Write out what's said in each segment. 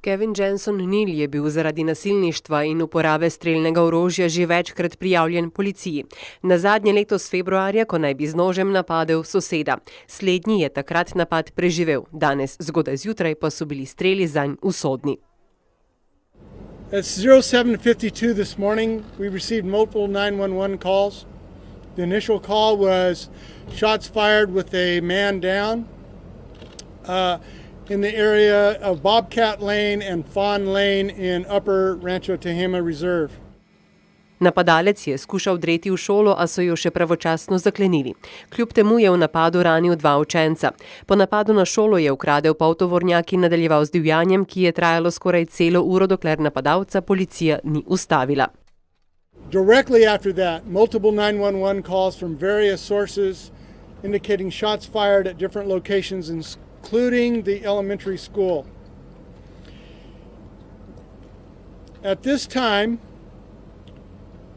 Kevin Jensen Neal je bil zaradi nasilništva in uporabe strelnega orožja že večkrat prijavljen policiji. Nazadnje letos februarja, ko naj bi z nožem napadel soseda. Slednji je takrat napad preživel, danes zgodaj zjutraj pa so bili streli zanj usodni. At 07:52 this morning, we received multiple 911 calls. The initial call was shots fired with a man down in the area of Bobcat Lane and Fawn Lane in Upper Rancho Tehama Reserve. Napadalec je skušal dreti v šolo, a so jo še pravočasno zaklenili. Kljub temu je v napadu ranil 2 učenca. Po napadu na šolo je ukradel poltovornjak in nadaljeval z divjanjem, ki je trajalo skoraj celo uro, dokler napadalca policija ni ustavila. Directly after that, multiple 911 calls from various sources indicating shots fired at different locations, including the elementary school. At this time,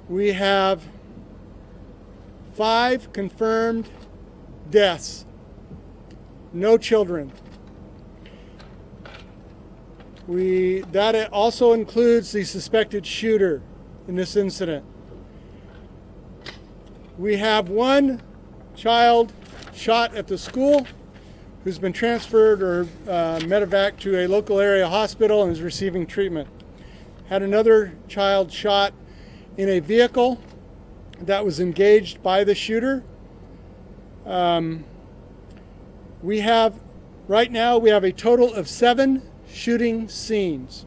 we have 5 confirmed deaths, no children. That also includes the suspected shooter in this incident. We have 1 child shot at the school who's been transferred or medevaced to a local area hospital and is receiving treatment. Had another child shot in a vehicle that was engaged by the shooter. Right now we have a total of 7 shooting scenes.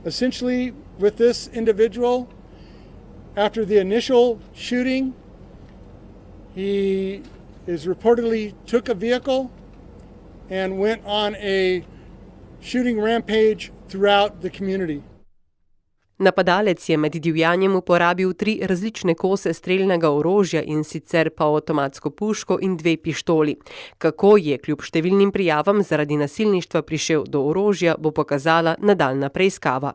Essentially, with this individual, after the initial shooting, he reportedly took a vehicle and went on a shooting rampage throughout the community. Napadalec je med divjanjem uporabil 3 različne kose strelnega orožja, in sicer pa avtomatsko puško in 2 pištoli. Kako je kljub številnim prijavam zaradi nasilništva prišel do orožja, bo pokazala nadaljnja preiskava.